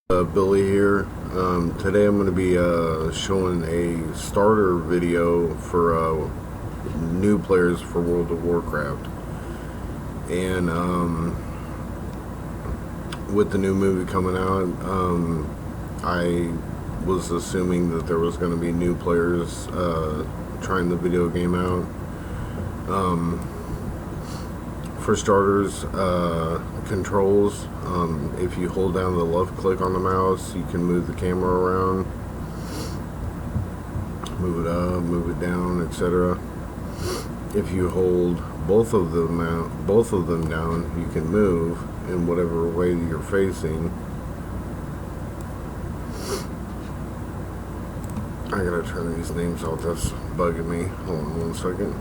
Billy here. Today I'm going to be showing a starter video for new players for World of Warcraft. And with the new movie coming out, I was assuming that there was going to be new players trying the video game out. For starters, controls, if you hold down the left click on the mouse, you can move the camera around, move it up, move it down, etc. If you hold both of them down, you can move in whatever way that you're facing. I gotta turn these names off, that's bugging me. Hold on one second.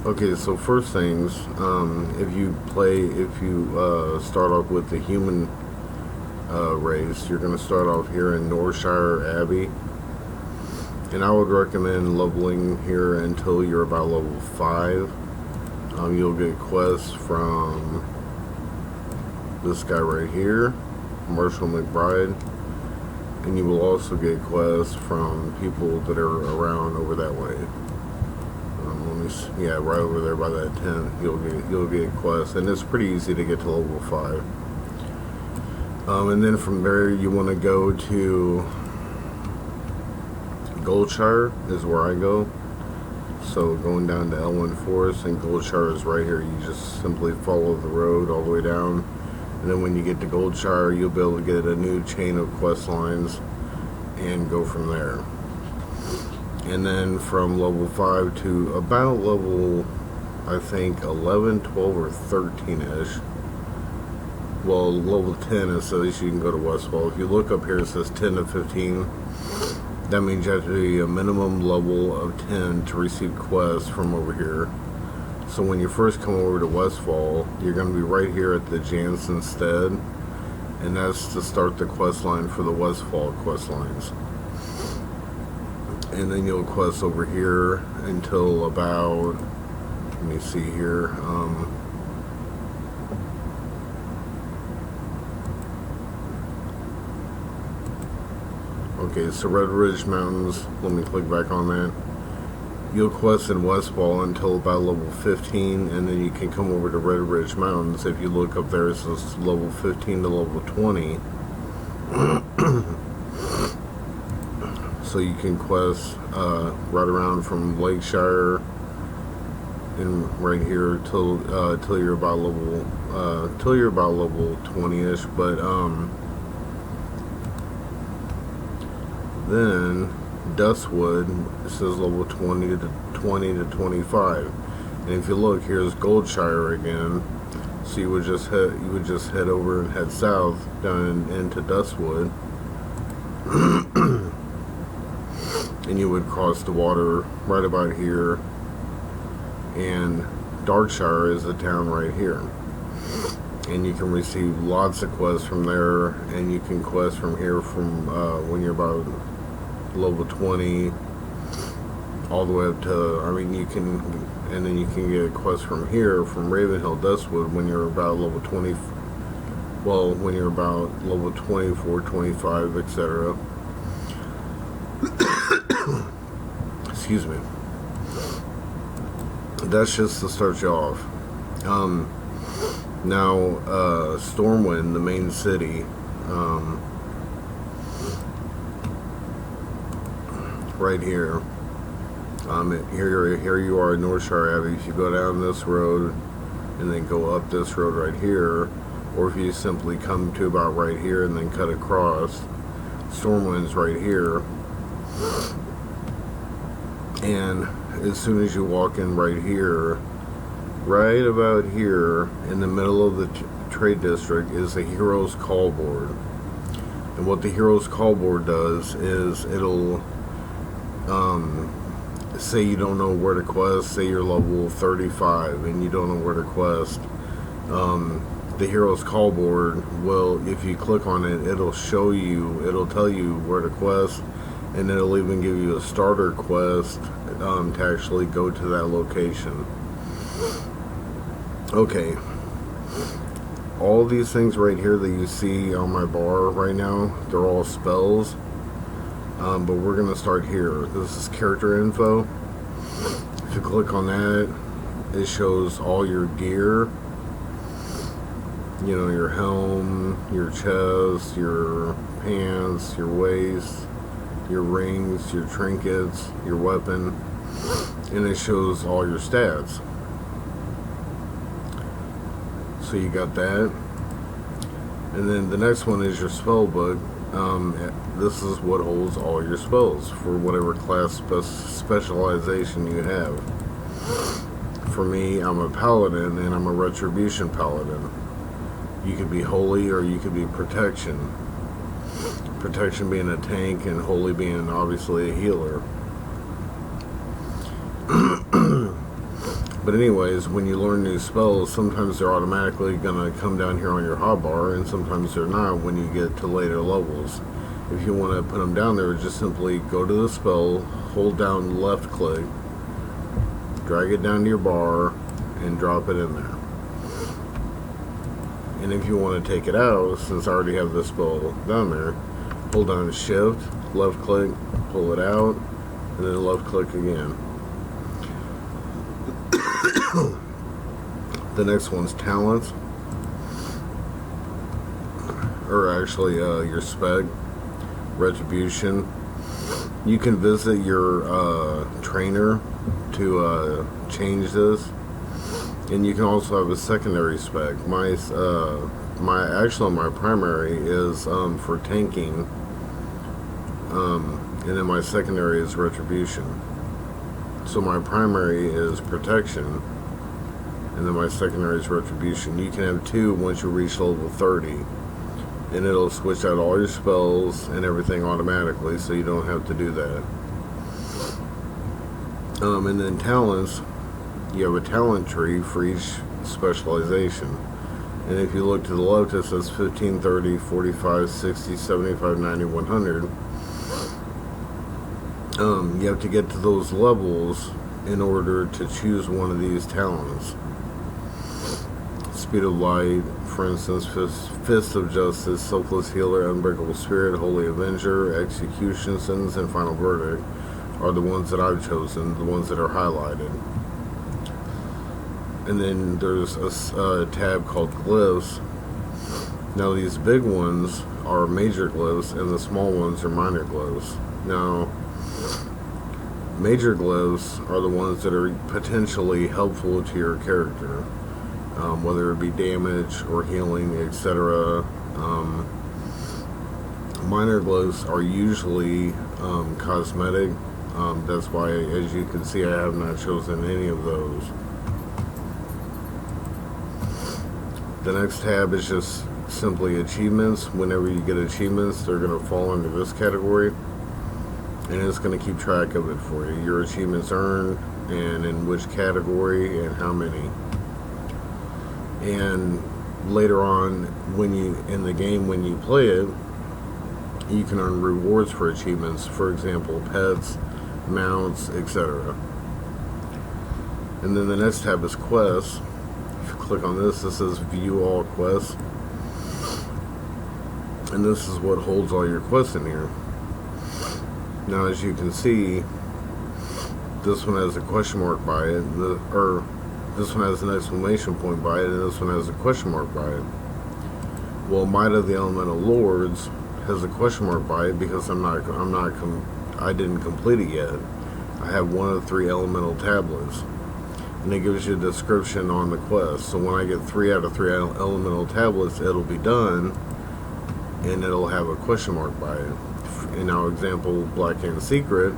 Okay, so first things, if you start off with the human race, you're going to start off here in Northshire Abbey, and I would recommend leveling here until you're about level 5. You'll get quests from this guy right here, Marshall McBride, and you will also get quests from people that are around over that way. Yeah, right over there by that tent, you'll get quests, and it's pretty easy to get to level 5. And then from there, you want to go to Goldshire is where I go. So going down to Elwyn Forest, and Goldshire is right here. You just simply follow the road all the way down, and then when you get to Goldshire, you'll be able to get a new chain of quest lines and go from there. And then from level 5 to about level, I think, 11, 12, or 13-ish. Well, level 10, it says you can go to Westfall. If you look up here, it says 10 to 15. That means you have to be a minimum level of 10 to receive quests from over here. So when you first come over to Westfall, you're going to be right here at the Jansen Stead. And that's to start the quest line for the Westfall quest lines. And then you'll quest over here until about, let me see here, okay, so Red Ridge Mountains, let me click back on that. You'll quest in Westfall until about level 15, and then you can come over to Red Ridge Mountains. If you look up there, it says level 15 to level 20. So you can quest right around from Lakeshire and right here till you're about level 20-ish. But then Dustwood, it says level 20 to 25. And if you look, here's Goldshire again. So you would just head over and head south down into Dustwood. And you would cross the water right about here, and Darkshire is the town right here, and you can receive lots of quests from there, and you can quest from here from when you're about level 20 all the way up to, and then you can get quests from here from Ravenhill Dustwood when you're about level 20, well, when you're about level 24, 25, etc. Excuse me. That's just to start you off. Now, Stormwind, the main city, right here. Here you are in Northshire Abbey. If you go down this road and then go up this road right here, or if you simply come to about right here and then cut across, Stormwind's right here. And as soon as you walk in right here, right about here in the middle of the trade district is the Heroes Call Board. And what the Heroes Call Board does is it'll say you don't know where to quest, say you're level 35 and you don't know where to quest. The Heroes Call Board will, if you click on it, it'll tell you where to quest, and it'll even give you a starter quest to actually go to that location. Okay, all these things right here that you see on my bar right now, they're all spells. But we're going to start here. This is character info. If you click on that, it shows all your gear. You know, your helm, your chest, your pants, your waist, your rings, your trinkets, your weapon. And it shows all your stats. So you got that. And then the next one is your spell book. This is what holds all your spells for whatever class specialization you have. For me, I'm a paladin and I'm a retribution paladin. You could be holy or you could be protection. Protection being a tank and holy being obviously a healer. But anyways, when you learn new spells, sometimes they're automatically going to come down here on your hotbar, and sometimes they're not when you get to later levels. If you want to put them down there, just simply go to the spell, hold down left click, drag it down to your bar, and drop it in there. And if you want to take it out, since I already have the spell down there, hold down shift, left click, pull it out, and then left click again. The next one's talents, or actually your spec, retribution. You can visit your trainer to change this, and you can also have a secondary spec. My primary is for tanking, and then my secondary is retribution. So my primary is protection, and then my secondary is retribution. You can have two once you reach level 30, and it'll switch out all your spells and everything automatically, so you don't have to do that. And then talents, you have a talent tree for each specialization. And if you look to the left, it says 15, 30, 45, 60, 75, 90, 100. You have to get to those levels in order to choose one of these talents. Speed of Light, for instance, Fist of Justice, Selfless Healer, Unbreakable Spirit, Holy Avenger, Execution, Sentence, and Final Verdict are the ones that I've chosen, the ones that are highlighted. And then there's a tab called Glyphs. Now these big ones are major glyphs and the small ones are minor glyphs. Now, major glyphs are the ones that are potentially helpful to your character, whether it be damage or healing, etc. Minor glyphs are usually cosmetic. That's why, as you can see, I have not chosen any of those. The next tab is just simply achievements. Whenever you get achievements, they're going to fall under this category, and it's going to keep track of it for you. Your achievements earned, and in which category, and how many. And later on, when you in the game, when you play it, you can earn rewards for achievements. For example, pets, mounts, etc. And then the next tab is quests. If you click on this, this says View All Quests, and this is what holds all your quests in here. Now, as you can see, this one has a question mark by it, this one has an exclamation point by it, and this one has a question mark by it. Well, Might of the Elemental Lords has a question mark by it because I didn't complete it yet. I have one of 3 elemental tablets, and it gives you a description on the quest. So when I get 3 out of 3 elemental tablets, it'll be done, and it'll have a question mark by it. In our example, Blackhand Secret,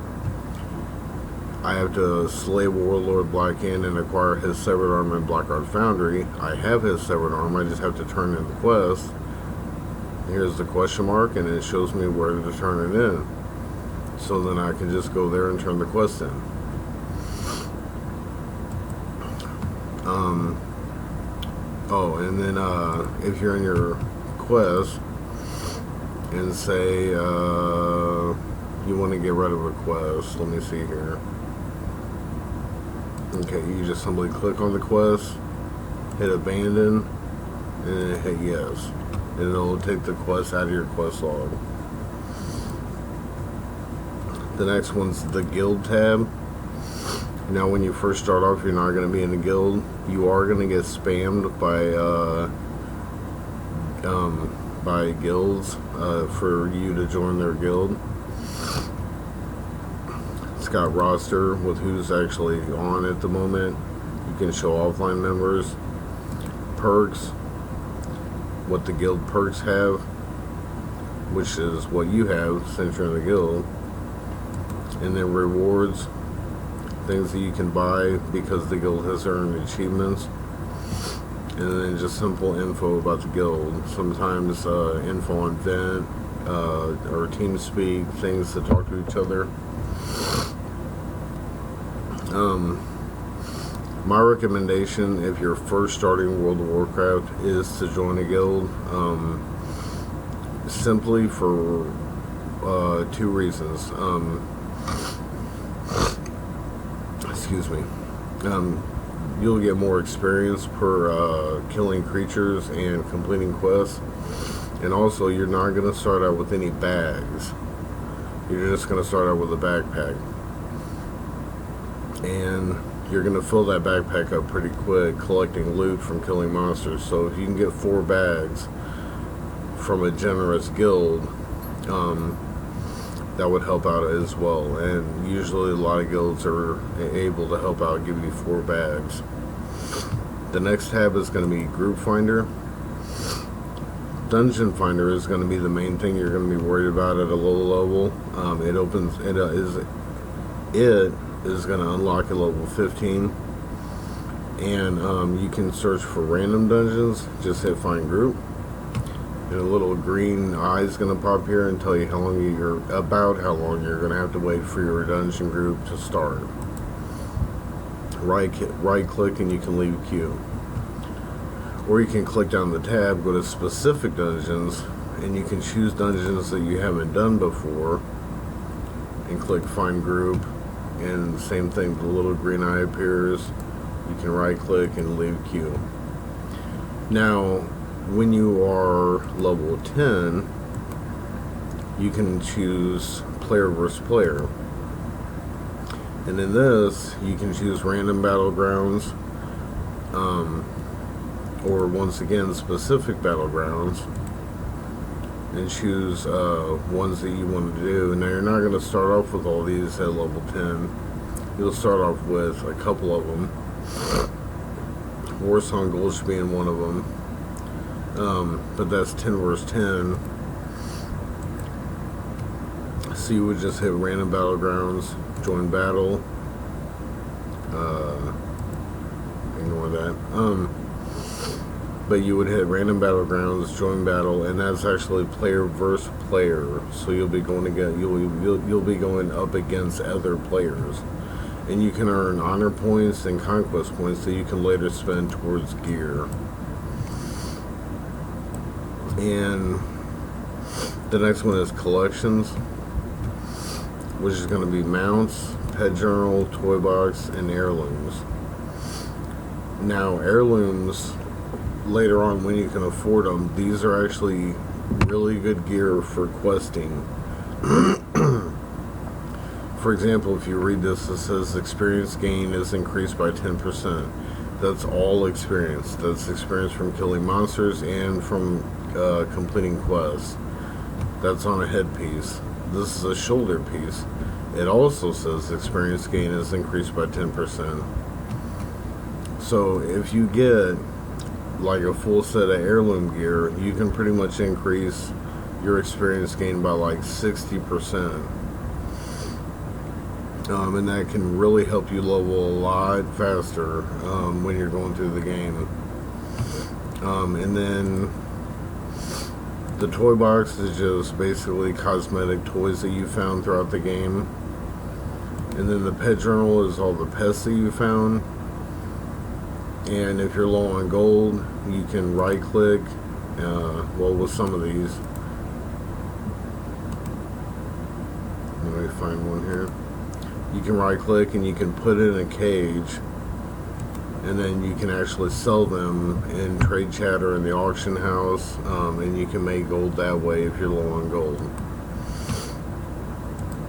I have to slay Warlord Blackhand and acquire his severed arm in Blackguard Foundry. I have his severed arm, I just have to turn in the quest. Here's the question mark, and it shows me where to turn it in. So then I can just go there and turn the quest in. And then if you're in your quest and say you want to get rid of a quest, let me see here. Okay, you just simply click on the quest, hit hit abandon, and then hit yes. And it'll take the quest out of your quest log. The next one's the guild tab. Now when you first start off, you're not going to be in a guild. You are going to get spammed by guilds for you to join their guild. It's got roster with who's actually on at the moment. You can show offline members. Perks, what the guild perks have, which is what you have since you're in the guild. And then rewards, things that you can buy because the guild has earned achievements. And then just simple info about the guild. Sometimes info on vent or TeamSpeak, things to talk to each other. My recommendation, if you're first starting World of Warcraft, is to join a guild. Simply for two reasons. Excuse me. You'll get more experience per killing creatures and completing quests. And also, you're not going to start out with any bags. You're just going to start out with a backpack. And you're going to fill that backpack up pretty quick collecting loot from killing monsters. So if you can get 4 bags from a generous guild, that would help out as well. And usually a lot of guilds are able to help out, give you 4 bags. The next tab is going to be Group Finder. Dungeon Finder is going to be the main thing you're going to be worried about at a low level. It is going to unlock at level 15. And you can search for random dungeons. Just hit Find Group. And a little green eye is going to pop here and tell you how long you're going to have to wait for your dungeon group to start. Right click and you can leave queue. Or you can click down the tab, go to specific dungeons, and you can choose dungeons that you haven't done before and click Find Group. And same thing, the little green eye appears. You can right click and leave queue. Now, when you are level 10, you can choose player versus player. And in this, you can choose random battlegrounds, or once again, specific battlegrounds, and choose ones that you want to do. Now, you're not going to start off with all these at level 10. You'll start off with a couple of them. Warsong Gulch being one of them. But that's 10 versus 10. So you would just hit random battlegrounds, join battle. Ignore that. But you would hit random battlegrounds, join battle, and that's actually player versus player. So you'll be going you'll be going up against other players, and you can earn honor points and conquest points that you can later spend towards gear. And the next one is collections, which is going to be mounts, pet journal, toy box, and heirlooms. Now, heirlooms, later on when you can afford them, these are actually really good gear for questing. For example, if you read this, it says experience gain is increased by 10%. That's all experience. That's experience from killing monsters and from completing quests. That's on a headpiece. This is a shoulder piece. It also says experience gain is increased by 10%. So if you get like a full set of heirloom gear, you can pretty much increase your experience gain by like 60%. And that can really help you level a lot faster when you're going through the game. And then the toy box is just basically cosmetic toys that you found throughout the game. And then the pet journal is all the pets that you found. And if you're low on gold, you can right click, well, with some of these. Let me find one here. You can right click and you can put it in a cage and then you can actually sell them in Trade Chat or in the auction house, and you can make gold that way if you're low on gold.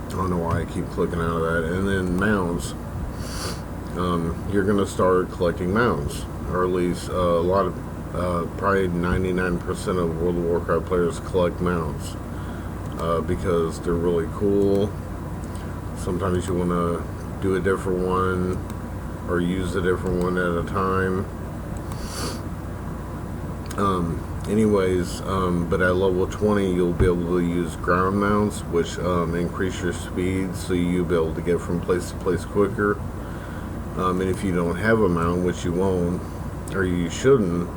I don't know why I keep clicking out of that. And then mounts. You're going to start collecting mounts, or at least a lot of, probably 99% of World of Warcraft players collect mounts because they're really cool. Sometimes you want to do a different one or use a different one at a time. But at level 20 you'll be able to use ground mounts, which increase your speed, so you'll be able to get from place to place quicker. And if you don't have a mount, which you won't, or you shouldn't,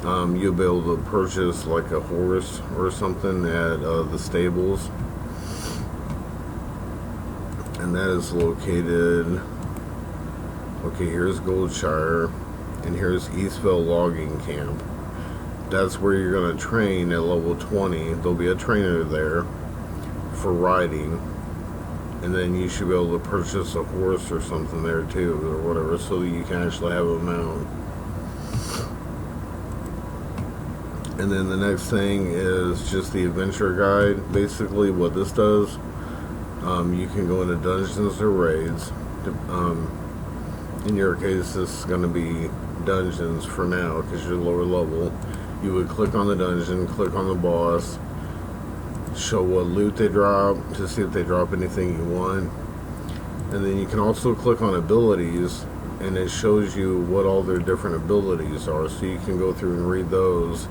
you'll be able to purchase like a horse or something at the stables. And that is located, okay, here's Goldshire, and here's Eastvale Logging Camp. That's where you're going to train at level 20. There'll be a trainer there for riding, and then you should be able to purchase a horse or something there too, or whatever, so that you can actually have a mount. And then the next thing is just the adventure guide. Basically what this does, you can go into dungeons or raids. In your case, this is going to be dungeons for now because you're lower level. You would click on the dungeon, click on the boss, show what loot they drop to see if they drop anything you want. And then you can also click on abilities, and it shows you what all their different abilities are, so you can go through and read those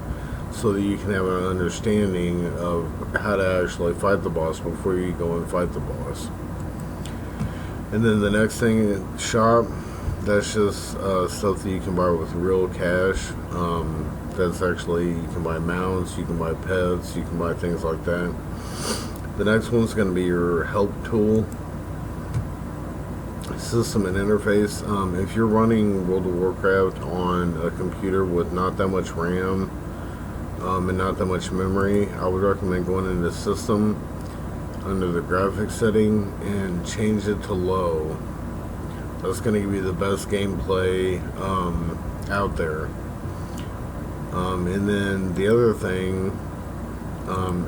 so that you can have an understanding of how to actually fight the boss before you go and fight the boss. And then the next thing, shop, that's just stuff that you can buy with real cash. That's actually, you can buy mounts, you can buy pets, you can buy things like that. The next one's going to be your help tool, system and interface. If you're running World of Warcraft on a computer with not that much RAM and not that much memory, I would recommend going into system under the graphics setting and change it to low. That's going to give you the best gameplay out there. And then the other thing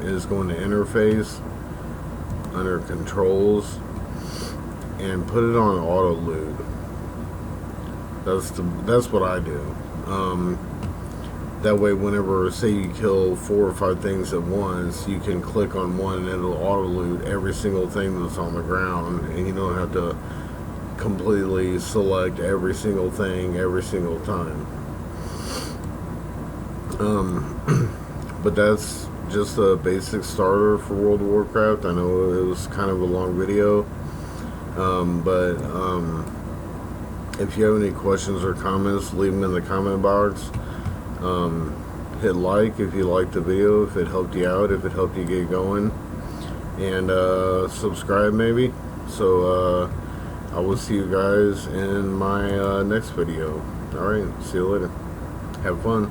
is going to interface under controls and put it on auto loot. That's what I do. That way, whenever, say you kill 4 or 5 things at once, you can click on one and it'll auto loot every single thing that's on the ground, and you don't have to completely select every single thing every single time. But that's just a basic starter for World of Warcraft. I know it was kind of a long video, but if you have any questions or comments, leave them in the comment box. Hit like if you liked the video, if it helped you out, if it helped you get going, and subscribe maybe. So I will see you guys in my next video. Alright, see you later. Have fun.